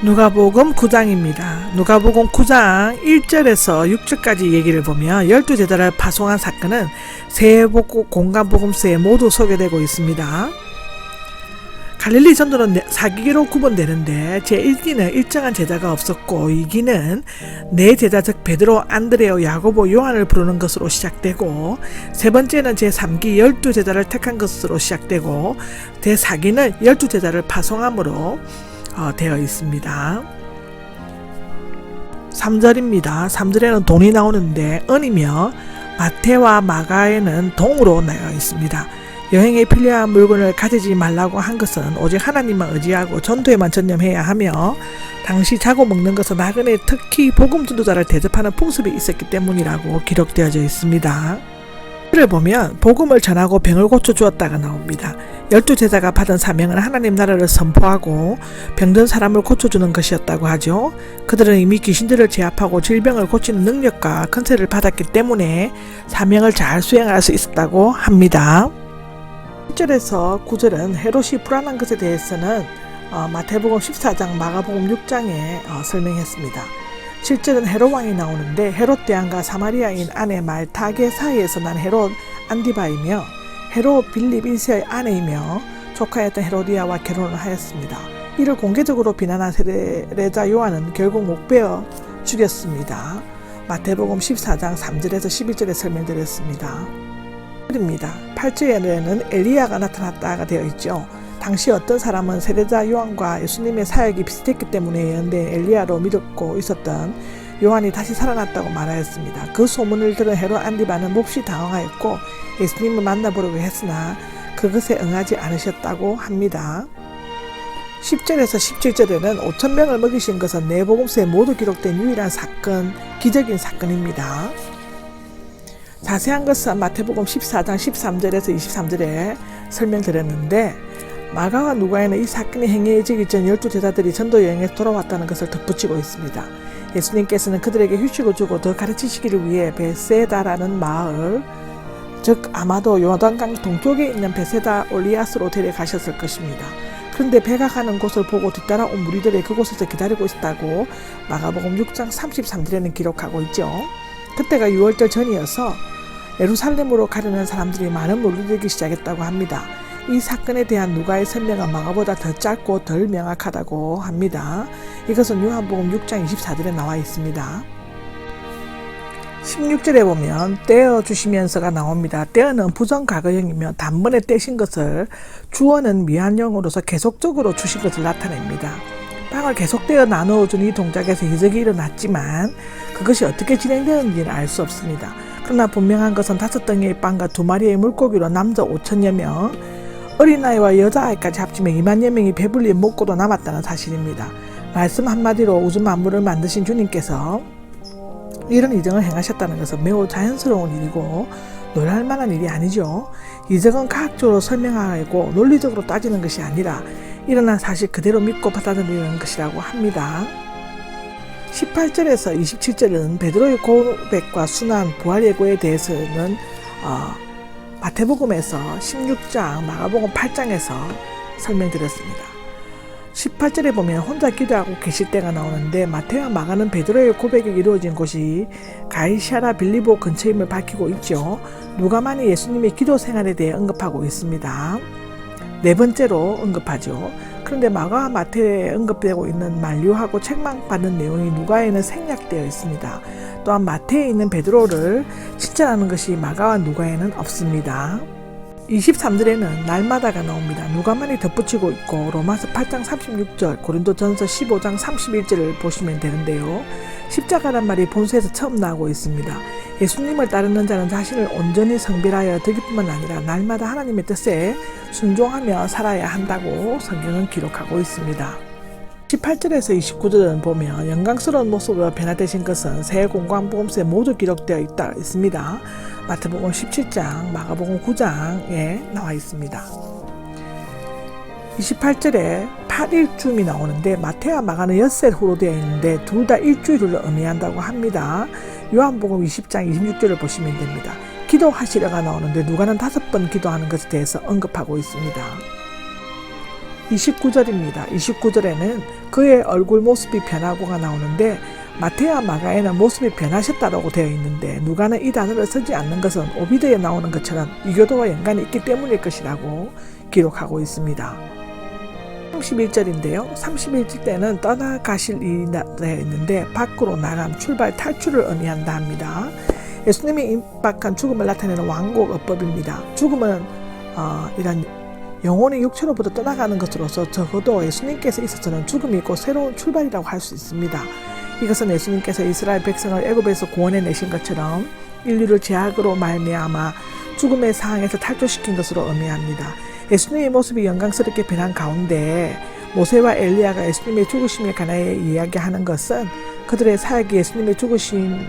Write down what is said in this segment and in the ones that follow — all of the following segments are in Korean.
누가복음 9장입니다. 누가복음 9장 1절에서 6절까지 얘기를 보면 12제자를 파송한 사건은 세복음 공간복음서에 모두 소개되고 있습니다. 갈릴리 전도는 4기로 구분되는데 제1기는 일정한 제자가 없었고 2기는 네 제자 즉 베드로, 안드레오, 야고보, 요한을 부르는 것으로 시작되고 세 번째는 제3기 12제자를 택한 것으로 시작되고 제4기는 12제자를 파송함으로 되어 있습니다. 3절입니다. 3절에는 돈이 나오는데 은이며 마태와 마가에는 동으로 나와 있습니다. 여행에 필요한 물건을 가지지 말라고 한 것은 오직 하나님만 의지하고 전도에만 전념해야 하며 당시 자고 먹는 것은 나그네 특히 복음 전도자를 대접하는 풍습이 있었기 때문이라고 기록되어져 있습니다. 를 보면 복음을 전하고 병을 고쳐주었다가 나옵니다. 12제자가 받은 사명은 하나님 나라를 선포하고 병든 사람을 고쳐주는 것이었다고 하죠. 그들은 이미 귀신들을 제압하고 질병을 고치는 능력과 권세를 받았기 때문에 사명을 잘 수행할 수 있었다고 합니다. 1절에서 9절은 헤롯이 불안한 것에 대해서는 마태복음 14장, 마가복음 6장에 설명했습니다. 7절은 헤롯 왕이 나오는데 헤롯 대왕과 사마리아인 아내 말타게 사이에서 난 헤롯 안디바이며 헤롯 빌립 1세의 아내이며 조카였던 헤로디아와 결혼을 하였습니다. 이를 공개적으로 비난한 세례자 요한은 결국 목베어 죽였습니다. 마태복음 14장 3절에서 11절에 설명드렸습니다. 8절에는 엘리야가 나타났다가 되어 있죠. 당시 어떤 사람은 세례자 요한과 예수님의 사역이 비슷했기 때문에 예언된 엘리야로 믿고 있었던 요한이 다시 살아났다고 말하였습니다. 그 소문을 들은 헤롯 안디바는 몹시 당황하였고 예수님을 만나보려고 했으나 그것에 응하지 않으셨다고 합니다. 10절에서 17절에는 5,000명을 먹이신 것은 네 복음서에 모두 기록된 유일한 사건, 기적인 사건입니다. 자세한 것은 마태복음 14장 13절에서 23절에 설명드렸는데 마가와 누가에는 이 사건이 행해지기 전 12제자들이 전도 여행에 돌아왔다는 것을 덧붙이고 있습니다. 예수님께서는 그들에게 휴식을 주고 더 가르치시기를 위해 베세다라는 마을, 즉 아마도 요단강 동쪽에 있는 베세다 올리아스로 데려가셨을 것입니다. 그런데 배가 가는 곳을 보고 뒤따라온 무리들이 그곳에서 기다리고 있었다고 마가복음 6장 33절에는 기록하고 있죠. 그때가 6월절 전이어서 예루살렘으로 가려는 사람들이 많은 몰려들기 시작했다고 합니다. 이 사건에 대한 누가의 설명은 마가보다 더 짧고 덜 명확하다고 합니다. 이것은 요한복음 6장 24절에 나와 있습니다. 16절에 보면 떼어 주시면서가 나옵니다. 떼어는 부정과거형이며 단번에 떼신 것을, 주어는 미완형으로서 계속적으로 주신 것을 나타냅니다. 빵을 계속 떼어 나누어준 이 동작에서 이적이 일어났지만 그것이 어떻게 진행되었는지는 알 수 없습니다. 그러나 분명한 것은 5덩이의 빵과 2마리의 물고기로 남자 5,000여 명, 어린아이와 여자아이까지 합치면 2만여 명이 배불리 먹고도 남았다는 사실입니다. 말씀 한마디로 우주 만물을 만드신 주님께서 이런 이적을 행하셨다는 것은 매우 자연스러운 일이고 놀랄만한 일이 아니죠. 이적은 과학적으로 설명하고 논리적으로 따지는 것이 아니라 일어난 사실 그대로 믿고 받아들이는 것이라고 합니다. 18절에서 27절은 베드로의 고백과 순환, 부활 예고에 대해서는 마태복음에서 16장, 마가복음 8장에서 설명드렸습니다. 18절에 보면 혼자 기도하고 계실 때가 나오는데 마태와 마가는 베드로의 고백이 이루어진 곳이 가이사랴 빌립보 근처임을 밝히고 있죠. 누가만이 예수님의 기도 생활에 대해 언급하고 있습니다. 네 번째로 언급하죠. 그런데 마가와 마태에 언급되고 있는 만류하고 책망받는 내용이 누가에는 생략되어 있습니다. 또한 마태에 있는 베드로를 칭찬하는 것이 마가와 누가에는 없습니다. 23절에는 날마다가 나옵니다. 누가만이 덧붙이고 있고 로마서 8장 36절, 고린도전서 15장 31절을 보시면 되는데요. 십자가란 말이 본서에서 처음 나오고 있습니다. 예수님을 따르는 자는 자신을 온전히 성별하여 드기뿐만 아니라 날마다 하나님의 뜻에 순종하며 살아야 한다고 성경은 기록하고 있습니다. 18절에서 29절은 보면 영광스러운 모습으로 변화되신 것은 새 공관복음서에 모두 기록되어 있습니다. 마태복음 17장, 마가복음 9장에 나와 있습니다. 28절에 8일쯤이 나오는데 마태와 마가는 엿새 후로 되어 있는데 둘 다 일주일을 의미한다고 합니다. 요한복음 20장 26절을 보시면 됩니다. 기도하시려가 나오는데 누가는 5번 기도하는 것에 대해서 언급하고 있습니다. 29절입니다. 29절에는 그의 얼굴 모습이 변하고가 나오는데 마태와 마가에는 모습이 변하셨다라고 되어 있는데 누가는 이 단어를 쓰지 않는 것은 오비드에 나오는 것처럼 이교도와 연관이 있기 때문일 것이라고 기록하고 있습니다. 31절인데요. 31절 때는 떠나가실 일이 되어 있는데 밖으로 나감, 출발, 탈출을 의미한다 합니다. 예수님이 임박한 죽음을 나타내는 왕곡 어법입니다. 죽음은 이런 영혼이 육체로부터 떠나가는 것으로서 적어도 예수님께서 있어서는 죽음이 곧 새로운 출발이라고 할 수 있습니다. 이것은 예수님께서 이스라엘 백성을 애굽에서 구원해 내신 것처럼 인류를 죄악으로 말미암아 죽음의 상황에서 탈출시킨 것으로 의미합니다. 예수님의 모습이 영광스럽게 변한 가운데 모세와 엘리야가 예수님의 죽으심에 관하여 이야기하는 것은 그들의 사역이 예수님의 죽으심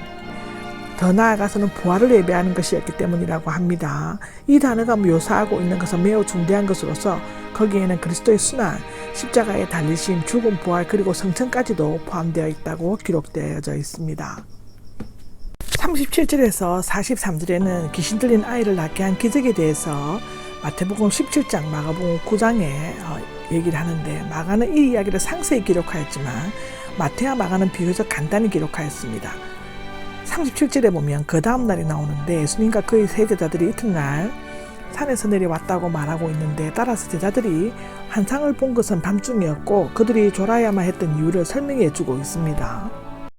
더 나아가서는 부활을 예배하는 것이었기 때문이라고 합니다. 이 단어가 묘사하고 있는 것은 매우 중대한 것으로서 거기에는 그리스도의 순환, 십자가의 달리심, 죽음, 부활 그리고 성천까지도 포함되어 있다고 기록되어져 있습니다. 37절에서 43절에는 귀신 들린 아이를 낳게 한 기적에 대해서 마태복음 17장, 마가복음 9장에 얘기를 하는데 마가는 이 이야기를 상세히 기록하였지만 마태와 마가는 비교적 간단히 기록하였습니다. 37절에 보면 그 다음 날이 나오는데 예수님과 그의 세제자들이 이튿날 산에서 내려왔다고 말하고 있는데 따라서 제자들이 환상을 본 것은 밤중이었고 그들이 졸아야만 했던 이유를 설명해 주고 있습니다.